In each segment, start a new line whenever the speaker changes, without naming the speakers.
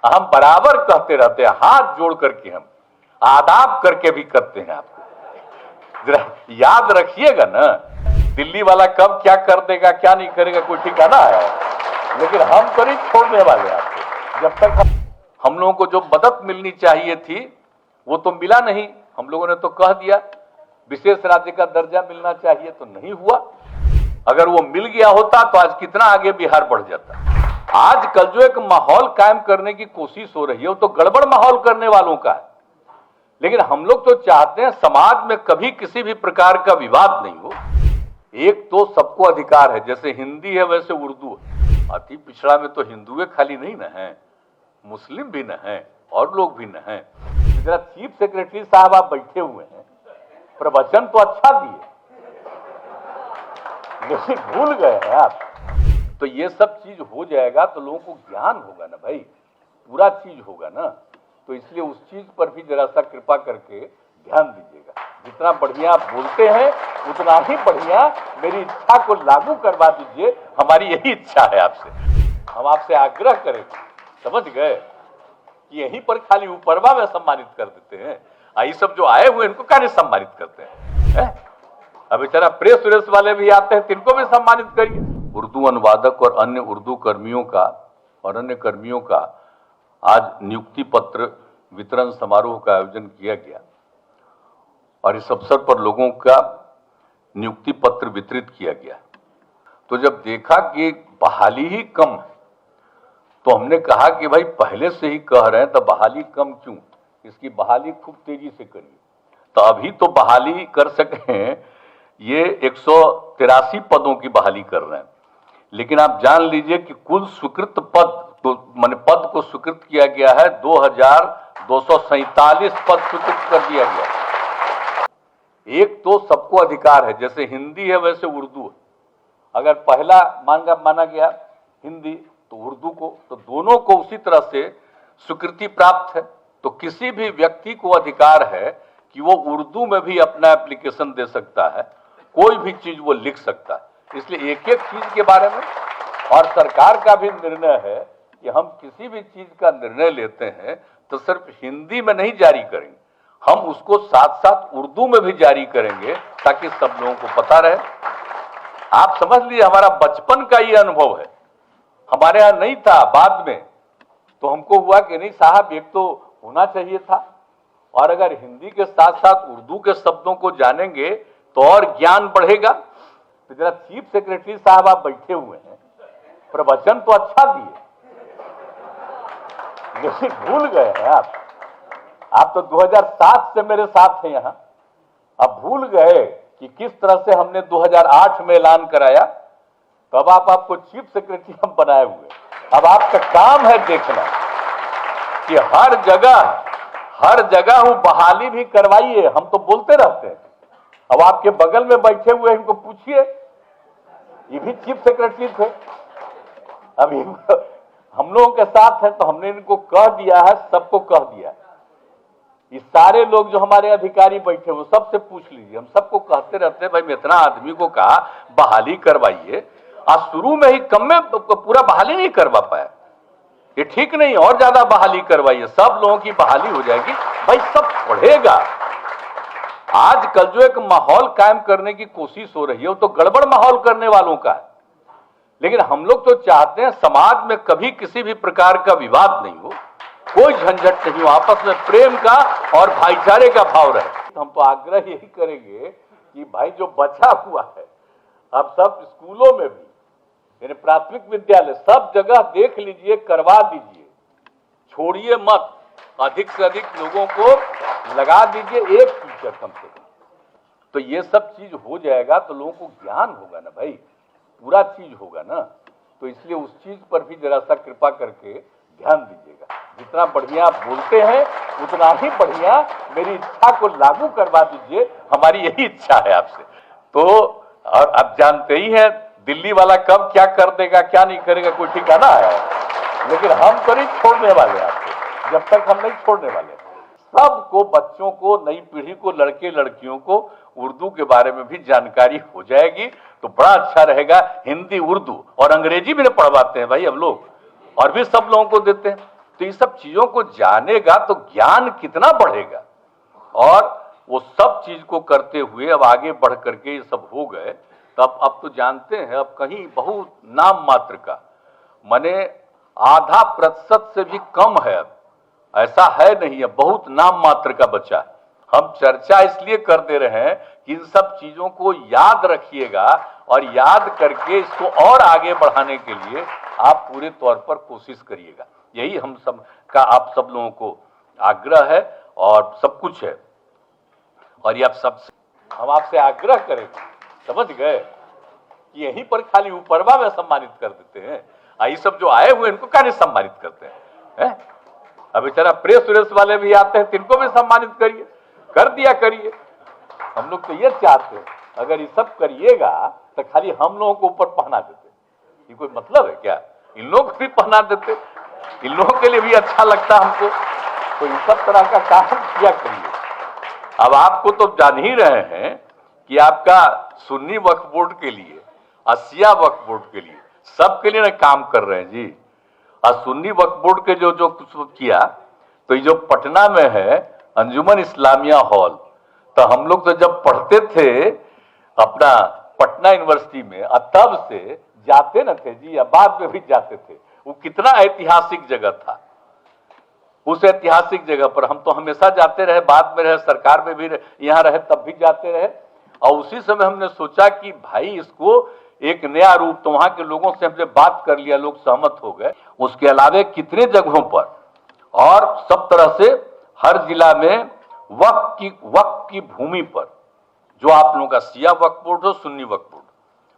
हम बराबर कहते रहते हैं, हाथ जोड़ करके हम आदाब करके भी करते हैं। आपको जरा याद रखिएगा ना, दिल्ली वाला कब क्या कर देगा क्या नहीं करेगा कोई ठिकाना है, लेकिन हम तो नहीं छोड़ने वाले आपको। जब तक हम लोगों को जो मदद मिलनी चाहिए थी वो तो मिला नहीं। हम लोगों ने तो कह दिया विशेष राज्य का दर्जा मिलना चाहिए, तो नहीं हुआ। अगर वो मिल गया होता तो आज कितना आगे बिहार बढ़ जाता। आजकल जो एक माहौल कायम करने की कोशिश हो रही है वो तो गड़बड़ माहौल करने वालों का है। लेकिन हम लोग तो चाहते हैं समाज में कभी किसी भी प्रकार का विवाद नहीं हो। एक तो सबको अधिकार है, जैसे हिंदी है वैसे उर्दू है। अति पिछड़ा में तो हिंदुए खाली नहीं न है, मुस्लिम भी न है और लोग भी न है। जरा चीफ सेक्रेटरी साहब आप बैठे हुए हैं, प्रवचन तो अच्छा दिए लेकिन भूल गए हैं आप। तो ये सब चीज हो जाएगा तो लोगों को ज्ञान होगा ना भाई, पूरा चीज होगा ना। तो इसलिए उस चीज पर भी जरा सा कृपा करके ध्यान दीजिएगा। जितना बढ़िया आप बोलते हैं उतना ही बढ़िया मेरी इच्छा को लागू करवा दीजिए। हमारी यही इच्छा है आपसे। हम आपसे आग्रह करेंगे, समझ गए, कि यहीं पर खाली ऊपरवा में सम्मानित कर देते हैं, ये सब जो आए हुए इनको क्या नहीं सम्मानित करते हैं? अब बेचारा प्रेस व्रेस वाले भी आते हैं, तिनको भी सम्मानित करिए। उर्दू अनुवादक और अन्य उर्दू कर्मियों का और अन्य कर्मियों का आज नियुक्ति पत्र वितरण समारोह का आयोजन किया गया और इस अवसर पर लोगों का नियुक्ति पत्र वितरित किया गया। तो जब देखा कि बहाली ही कम है तो हमने कहा कि भाई पहले से ही कह रहे हैं तो बहाली कम क्यों, इसकी बहाली खूब तेजी से करिए। तो अभी तो बहाली कर सके ये 183 पदों की बहाली कर रहे हैं, लेकिन आप जान लीजिए कि कुल स्वीकृत पद तो माने पद को स्वीकृत किया गया है 2247 पद स्वीकृत कर दिया गया। एक तो सबको अधिकार है, जैसे हिंदी है वैसे उर्दू है। अगर पहला माना गया हिंदी तो उर्दू को, तो दोनों को उसी तरह से स्वीकृति प्राप्त है। तो किसी भी व्यक्ति को अधिकार है कि वो उर्दू में भी अपना एप्लीकेशन दे सकता है, कोई भी चीज वो लिख सकता है। इसलिए एक एक चीज के बारे में और सरकार का भी निर्णय है कि हम किसी भी चीज का निर्णय लेते हैं तो सिर्फ हिंदी में नहीं जारी करेंगे, हम उसको साथ साथ उर्दू में भी जारी करेंगे ताकि सब लोगों को पता रहे। आप समझ लीजिए हमारा बचपन का ये अनुभव है, हमारे यहाँ नहीं था, बाद में तो हमको हुआ कि नहीं साहब एक तो होना चाहिए था। और अगर हिंदी के साथ साथ उर्दू के शब्दों को जानेंगे तो और ज्ञान बढ़ेगा। तो जरा चीफ सेक्रेटरी साहब आप बैठे हुए हैं, प्रवचन तो अच्छा दिए लेकिन भूल गए हैं आप तो 2007 से मेरे साथ हैं यहाँ। अब भूल गए कि किस तरह से हमने 2008 में ऐलान कराया, तब आपको चीफ सेक्रेटरी हम बनाए हुए। अब आपका काम है देखना कि हर जगह वो बहाली भी करवाइए। हम तो बोलते रहते हैं, अब आपके बगल में बैठे हुए इनको पूछिए, ये भी चीफ सेक्रेटरी थे, अभी हम लोगों के साथ है तो हमने इनको कह दिया है, सबको कह दिया है। ये सारे लोग जो हमारे अधिकारी बैठे वो सबसे पूछ लीजिए, हम सबको कहते रहते हैं भाई इतना आदमी को कहा बहाली करवाइए, आज शुरू में ही कम में पूरा बहाली नहीं करवा पाया, ये ठीक नहीं, और ज्यादा बहाली करवाइए, सब लोगों की बहाली हो जाएगी। भाई सब पढ़ेगा। आजकल जो एक माहौल कायम करने की कोशिश हो रही है वो तो गड़बड़ माहौल करने वालों का है। लेकिन हम लोग तो चाहते हैं समाज में कभी किसी भी प्रकार का विवाद नहीं हो, कोई झंझट नहीं हो, आपस में प्रेम का और भाईचारे का भाव रहे। हम तो आग्रह यही करेंगे कि भाई जो बचा हुआ है अब सब स्कूलों में भी, यानी प्राथमिक विद्यालय सब जगह देख लीजिए, करवा दीजिए, छोड़िए मत, अधिक से अधिक लोगों को लगा दीजिए, एक टीचर कम से कम। तो ये सब चीज हो जाएगा तो लोगों को ज्ञान होगा ना भाई, पूरा चीज होगा ना। तो इसलिए उस चीज पर भी जरा सा कृपा करके ध्यान दीजिएगा। जितना बढ़िया आप बोलते हैं उतना ही बढ़िया मेरी इच्छा को लागू करवा दीजिए। हमारी यही इच्छा है आपसे। तो और आप जानते ही हैं दिल्ली वाला कब क्या कर देगा क्या नहीं करेगा कोई ठिकाना है, लेकिन हम तो नहीं छोड़ने वाले आपको, जब तक हम नहीं छोड़ने वाले। सबको, बच्चों को, नई पीढ़ी को, लड़के लड़कियों को उर्दू के बारे में भी जानकारी हो जाएगी तो बड़ा अच्छा रहेगा। हिंदी, उर्दू और अंग्रेजी भी पढ़वाते हैं भाई हम लोग, और भी सब लोगों को देते हैं। तो ये सब चीजों को जानेगा तो ज्ञान कितना बढ़ेगा। और वो सब चीज को करते हुए अब आगे बढ़ करके ये सब हो गए, तब अब तो जानते हैं अब कहीं बहुत नाम मात्र का, माने 0.5% से भी कम है, अब ऐसा है नहीं है, बहुत नाम मात्र का बचा है। हम चर्चा इसलिए कर दे रहे हैं कि इन सब चीजों को याद रखिएगा और याद करके इसको और आगे बढ़ाने के लिए आप पूरे तौर पर कोशिश करिएगा। यही हम सब का आप सब लोगों को आग्रह है और सब कुछ है। और ये आप सब हम आपसे आग्रह करेंगे, समझ गए, कि यहीं पर खाली ऊपरवा में सम्मानित कर देते हैं, ये सब जो आए हुए इनको क्या नहीं सम्मानित करते हैं? अब बेचारा प्रेस व्रेस वाले भी आते हैं, तिनको भी सम्मानित करिए, कर दिया करिए। हम लोग तो ये चाहते हैं, अगर ये सब करिएगा तो खाली हम लोगों को ऊपर पहना देते, ये कोई मतलब है क्या? इन लोगों को भी पहना देते, इन लोगों के लिए भी अच्छा लगता हमको। तो इन सब तरह का काम किया करिए। अब आपको तो जान ही रहे हैं कि आपका सुन्नी वक्फ बोर्ड के लिए, शिया वक्फ बोर्ड के लिए, सबके लिए ना काम कर रहे हैं जी। और सुन्नी वक्फ बोर्ड के जो कुछ किया, तो ये जो पटना में है अंजुमन इस्लामिया हॉल, तो हम लोग तो जब पढ़ते थे अपना पटना यूनिवर्सिटी में, तब से जाते न थे जी, बाद में भी जाते थे। वो कितना ऐतिहासिक जगह था, उस ऐतिहासिक जगह पर हम तो हमेशा जाते रहे, बाद में रहे, सरकार में भी यहाँ रहे तब भी जाते रहे। और उसी समय हमने सोचा कि भाई इसको एक नया रूप, तो वहां के लोगों से हमने बात कर लिया, लोग सहमत हो गए। उसके अलावा कितने जगहों पर और सब तरह से हर जिला में वक्फ की भूमि पर, जो आप लोगों का शिया वक्फ बोर्ड हो, सुन्नी वक्फ बोर्ड,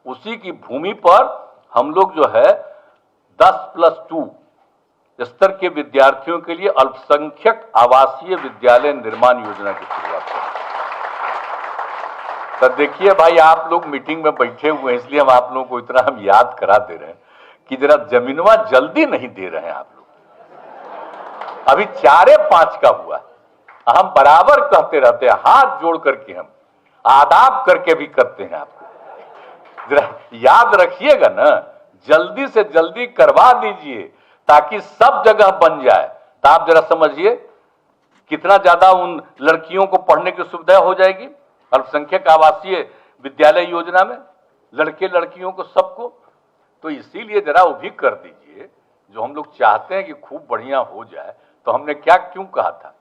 उसी की भूमि पर हम लोग जो है 10+2 स्तर के विद्यार्थियों के लिए अल्पसंख्यक आवासीय विद्यालय निर्माण योजना की शुरुआत करें। तो देखिए भाई, आप लोग मीटिंग में बैठे हुए हैं, इसलिए हम आप लोगों को इतना हम याद करा दे रहे हैं कि जरा जमीनवा जल्दी नहीं दे रहे हैं आप लोग। अभी 4-5 का हुआ, हम बराबर कहते रहते हैं, हाथ जोड़ करके हम आदाब करके भी करते हैं। आपको जरा याद रखिएगा ना, जल्दी से जल्दी करवा दीजिए ताकि सब जगह बन जाए। तो आप जरा समझिए कितना ज्यादा उन लड़कियों को पढ़ने की सुविधा हो जाएगी अल्पसंख्यक आवासीय विद्यालय योजना में, लड़के लड़कियों को सबको। तो इसीलिए जरा वो भी कर दीजिए जो हम लोग चाहते हैं कि खूब बढ़िया हो जाए। तो हमने क्यों कहा था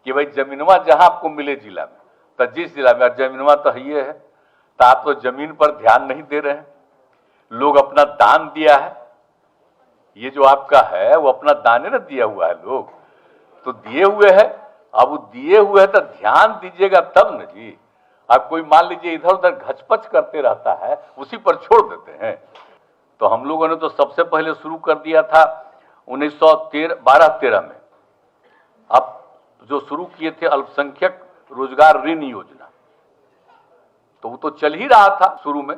कि भाई जमीनवा जहां आपको मिले जिला में, तो जिस जिला में जमीनवा तो ये है, तो आप तो जमीन पर ध्यान नहीं दे रहे हैं। लोग अपना दान दिया है, ये जो आपका है वो अपना दाने ना दिया हुआ है, लोग तो दिए हुए हैं। अब वो दिए हुए है तो ध्यान दीजिएगा तब न जी। अब कोई मान लीजिए इधर उधर घचपच करते रहता है, उसी पर छोड़ देते हैं। तो हम लोगों ने तो सबसे पहले शुरू कर दिया था 1912-13 में, अब जो शुरू किए थे अल्पसंख्यक रोजगार ऋण योजना, तो वो तो चल ही रहा था शुरू में,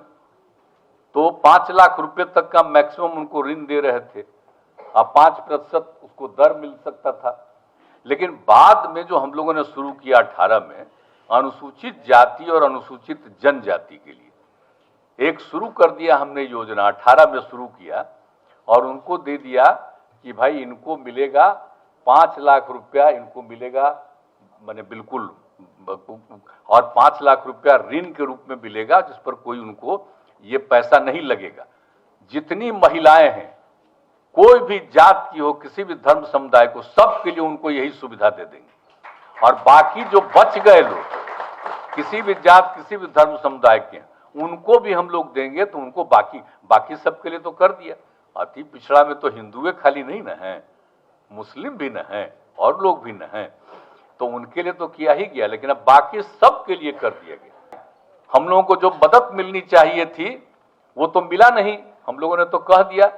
तो 5 लाख रुपए तक का मैक्सिमम उनको ऋण दे रहे थे। अब 5% उसको दर मिल सकता था। लेकिन बाद में जो हम लोगों ने शुरू किया 18 में, अनुसूचित जाति और अनुसूचित जनजाति के लिए एक शुरू कर दिया हमने योजना, 18 में शुरू किया और उनको दे दिया कि भाई इनको मिलेगा 5 लाख रुपया, इनको मिलेगा माने बिल्कुल, और 5 लाख रुपया ऋण के रूप में मिलेगा, जिस पर कोई उनको ये पैसा नहीं लगेगा। जितनी महिलाएं हैं, कोई भी जात की हो, किसी भी धर्म समुदाय को, सबके लिए उनको यही सुविधा दे देंगे। और बाकी जो बच गए लोग, किसी भी जात किसी भी धर्म समुदाय के, उनको भी हम लोग देंगे। तो उनको बाकी सबके लिए तो कर दिया। अति पिछड़ा में तो हिंदुए खाली नहीं न है, मुस्लिम भी न है और लोग भी न है, तो उनके लिए तो किया ही गया। लेकिन अब बाकी सबके लिए कर दिया गया। हम लोगों को जो मदद मिलनी चाहिए थी वो तो मिला नहीं। हम लोगों ने तो कह दिया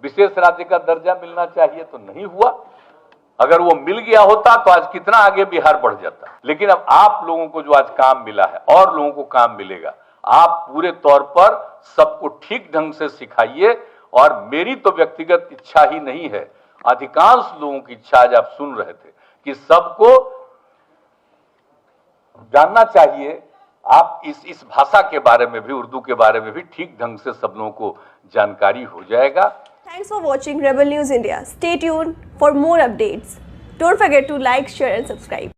विशेष राज्य का दर्जा मिलना चाहिए, तो नहीं हुआ। अगर वो मिल गया होता तो आज कितना आगे बिहार बढ़ जाता। लेकिन अब आप लोगों को जो आज काम मिला है और लोगों को काम मिलेगा, आप पूरे तौर पर सबको ठीक ढंग से सिखाइए। और मेरी तो व्यक्तिगत इच्छा ही नहीं है, अधिकांश लोगों की इच्छा आज आप सुन रहे थे कि सबको जानना चाहिए। आप इस भाषा के बारे में भी, उर्दू के बारे में भी ठीक ढंग से सब लोगों को जानकारी हो जाएगा।
Thanks for watching Rebel News India. Stay tuned for more updates. Don't forget to like, share and subscribe.